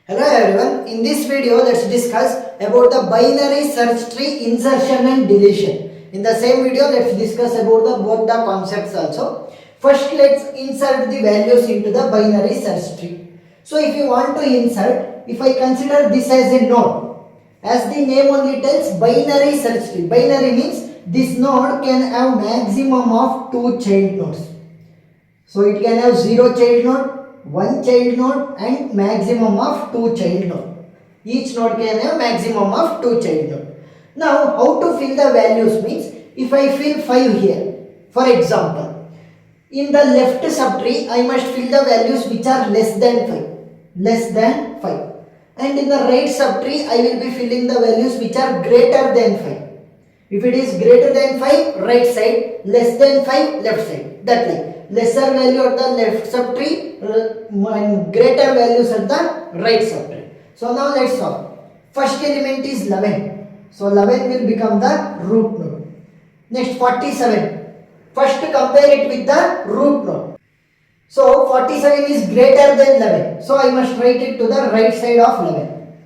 Hello everyone, in this video let's discuss about the binary search tree insertion and deletion. In the same video let's discuss about both the concepts also. First let's insert the values into the binary search tree. So if you want to insert, if I consider this as a node, as the name only tells binary search tree. Binary means this node can have maximum of 2 child nodes. So it can have 0 child node, 1 child node and maximum of 2 child node. Each node can have maximum of 2 child node. Now how to fill the values means, if I fill 5 here, for example, in the left subtree I must fill the values which are less than 5. And in the right subtree I will be filling the values which are greater than 5. If it is greater than 5, right side, less than 5, left side. That like. Lesser value at the left subtree and greater values at the right subtree. So now let's solve. First element is 11. So 11 will become the root node. Next 47. First compare it with the root node. So 47 is greater than 11. So I must write it to the right side of 11.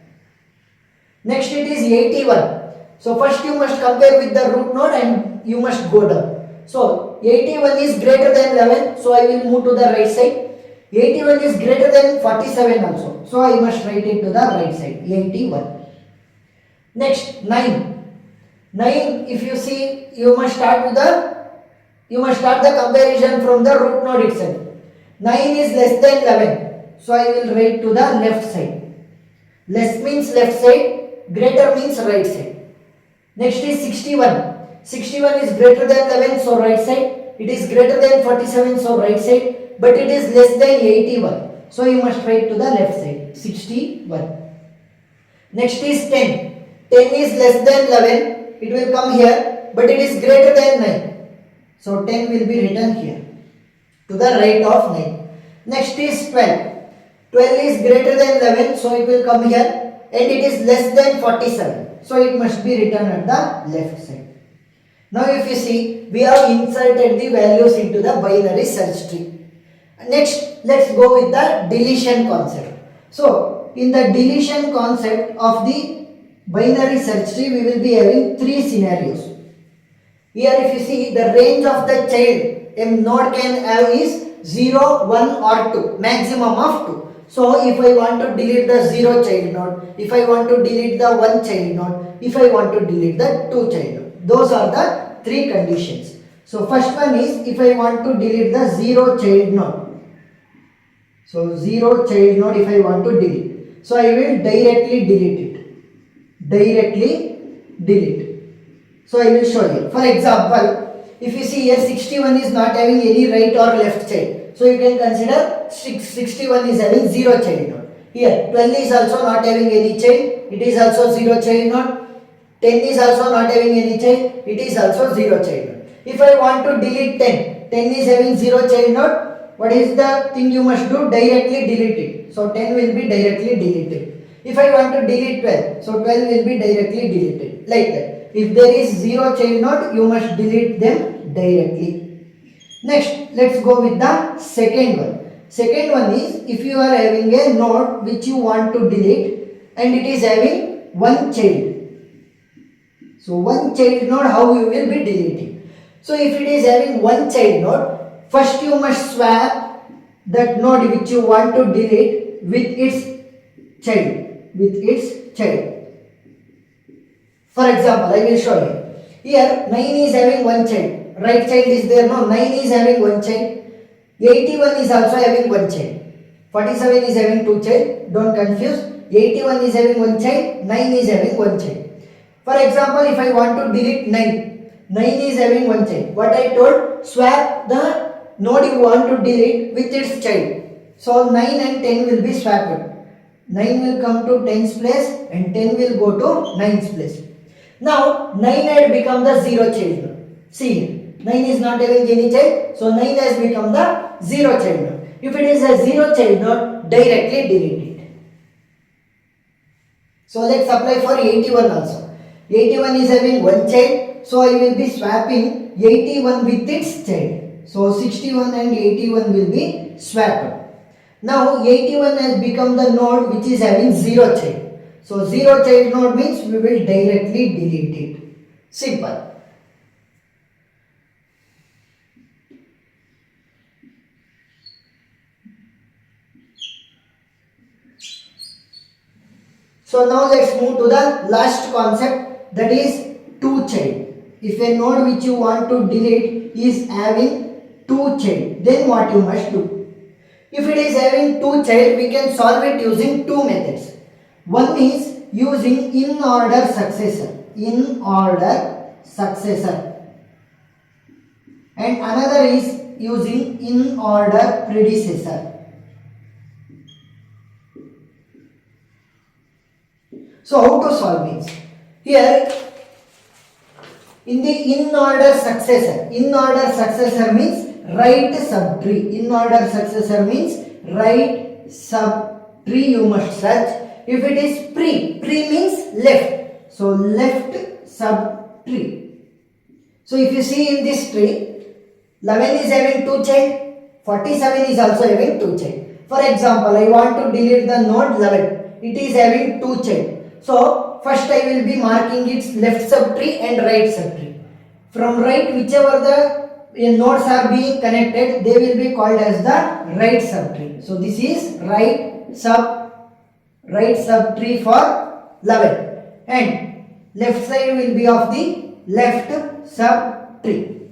Next it is 81. So first you must compare with the root node and you must go down. So 81 is greater than 11, so I will move to the right side. 81 is greater than 47 also, so I must write it to the right side, 81. Next 9. 9, if you see, you must start the comparison from the root node itself. 9 is less than 11, so I will write to the left side. Less means left side, greater means right side. Next is 61. 61 is greater than 11, so right side. It is greater than 47, so right side. But it is less than 81, so you must write to the left side, 61. Next is 10. 10 is less than 11, it will come here, but it is greater than 9. So 10 will be written here, to the right of 9. Next is 12. 12 is greater than 11, so it will come here, and it is less than 47. So it must be written at the left side. Now if you see, we have inserted the values into the binary search tree. Next, let's go with the deletion concept. So, in the deletion concept of the binary search tree, we will be having 3 scenarios. Here if you see, the range of the child a node can have is 0, 1 or 2, maximum of 2. So, if I want to delete the 0 child node, if I want to delete the 1 child node, if I want to delete the 2 child node. Those are the 3 conditions. So first one is, if I want to delete the 0 child node. So 0 child node if I want to delete. So I will directly delete it. Directly delete. So I will show you. For example, if you see here 61 is not having any right or left child. So you can consider 61 is having 0 child node. Here 12 is also not having any child. It is also 0 child node. 10 is also not having any child, it is also 0 child node. If I want to delete 10, 10 is having 0 child node, what is the thing you must do? Directly delete it. So 10 will be directly deleted. If I want to delete 12, so 12 will be directly deleted. Like that. If there is 0 child node, you must delete them directly. Next, let's go with the second one. Second one is, if you are having a node which you want to delete and it is having 1 child. So 1 child node, how you will be deleting? So if it is having 1 child node, first you must swap that node which you want to delete with its child. For example, I will show you. Here 9 is having 1 child. Right child is there, no? 9 is having 1 child. 81 is also having 1 child. 47 is having 2 child. Don't confuse. 81 is having 1 child. 9 is having 1 child. For example, if I want to delete 9, 9 is having 1 child. What I told, swap the node you want to delete with its child. So 9 and 10 will be swapped. 9 will come to 10's place and 10 will go to 9's place. Now 9 had become the 0 child node. See, 9 is not having any child, so 9 has become the 0 child node. If it is a 0 child node, directly delete it. So let's apply for 81 also. 81 is having 1 child, so I will be swapping 81 with its child. So 61 and 81 will be swapped. Now 81 has become the node which is having 0 child. So 0 child node means we will directly delete it. Simple. So now let's move to the last concept, that is 2 child. If a node which you want to delete is having 2 child, then what you must do? If it is having 2 child, we can solve it using 2 methods. One is using in order successor. In order successor. And another is using in order predecessor. So how to solve means, here in the in order successor means right subtree. In order successor means right subtree you must search. If it is pre means left, so left subtree. So if you see in this tree, 11 is having 2 child, 47 is also having 2 child. For example, I want to delete the node 11. It is having 2 child. So first I will be marking its left subtree and right subtree. From right, whichever the nodes are being connected, they will be called as the right subtree. So this is right subtree for 11, and left side will be of the left subtree.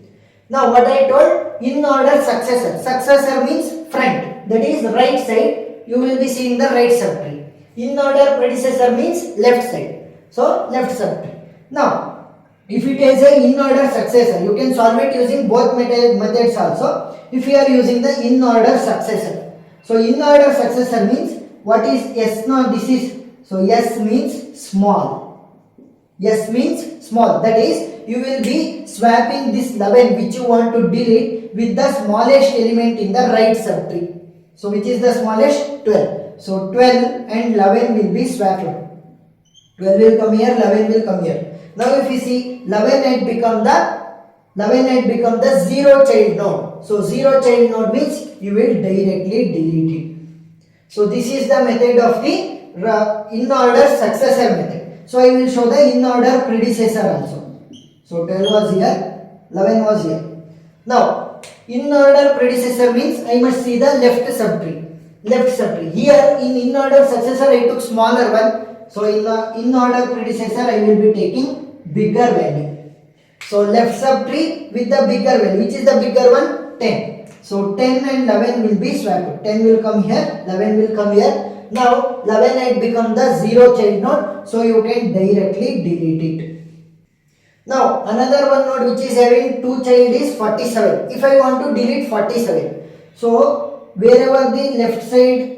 Now what I told, in order successor. Successor means front, that is right side, you will be seeing the right subtree. In order predecessor means left side, so left subtree. Now if it is a in order successor, you can solve it using both methods also. If you are using the in order successor, so in order successor means, what is S? Now this is, so S means small. S means small, that is you will be swapping this 11 which you want to delete with the smallest element in the right subtree. So which is the smallest? 12. So 12 and 11 will be swapped. 12 will come here, 11 will come here. Now if you see, 11 had become the 0 child node. So 0 child node means you will directly delete it. So this is the method of the in order successor method. So I will show the in order predecessor also. So 12 was here, 11 was here. Now in order predecessor means I must see the left subtree. Here in order successor I took smaller one. So in the in order predecessor I will be taking bigger value. So left subtree with the bigger value. Which is the bigger one? 10. So 10 and 11 will be swapped. 10 will come here, 11 will come here. Now 11 had become the 0 child node, so you can directly delete it. Now another one node which is having 2 child is 47. If I want to delete 47, so wherever the left side,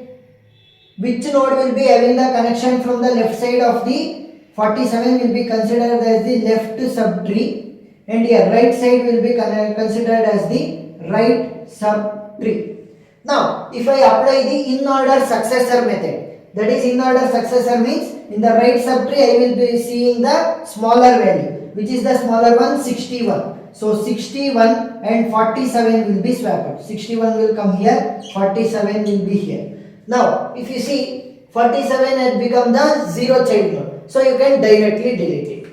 which node will be having the connection from the left side of the 47 will be considered as the left subtree, and here right side will be considered as the right subtree. Now if I apply the in order successor method, that is in order successor means in the right subtree I will be seeing the smaller value. Which is the smaller one? 61. So 61 and 47 will be swapped. 61 will come here, 47 will be here. Now if you see, 47 has become the 0 child node, so you can directly delete it.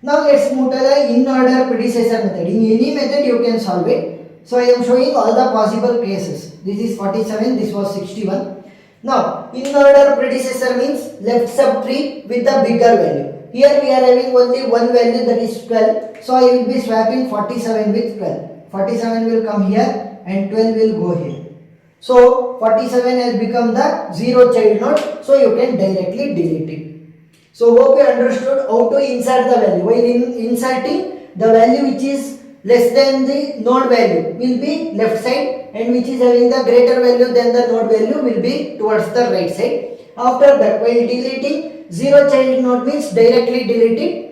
Now let's move to the in order predecessor method. In any method you can solve it. So I am showing all the possible cases. This is 47, this was 61. Now in order predecessor means left subtree with the bigger value. Here we are having only one value, that is 12. So I will be swapping 47 with 12. 47 will come here and 12 will go here. So 47 has become the 0 child node, so you can directly delete it. So hope you understood how to insert the value. While inserting, the value which is less than the node value will be left side, and which is having the greater value than the node value will be towards the right side. After that, while deleting, 0 child node means directly delete it.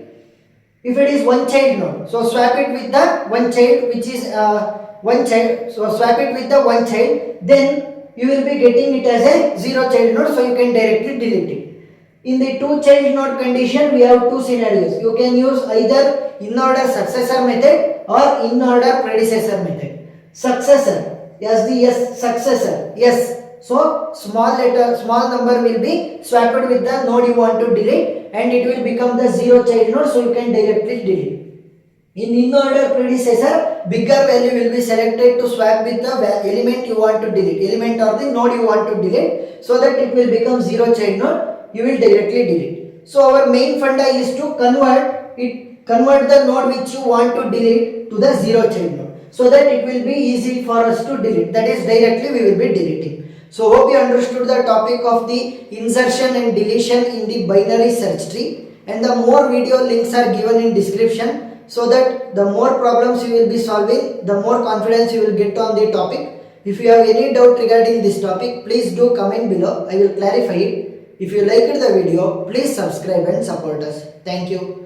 If it is 1 child node, so swap it with the 1 child, which is 1 child. So swap it with the 1 child, then you will be getting it as a 0 child node, so you can directly delete it. In the 2 child node condition, we have 2 scenarios. You can use either in order successor method or in order predecessor method. Successor, yes, the yes, successor, yes, So small number will be swapped with the node you want to delete and it will become the 0 child node, so you can directly delete. In order predecessor, bigger value will be selected to swap with the element you want to delete, element or the node you want to delete, so that it will become 0 child node, you will directly delete. So our main funda is to convert the node which you want to delete to the 0 child node, so that it will be easy for us to delete, that is directly we will be deleting. So hope you understood the topic of the insertion and deletion in the binary search tree, and the more video links are given in description, so that the more problems you will be solving, the more confidence you will get on the topic. If you have any doubt regarding this topic, please do comment below, I will clarify it. If you liked the video, please subscribe and support us. Thank you.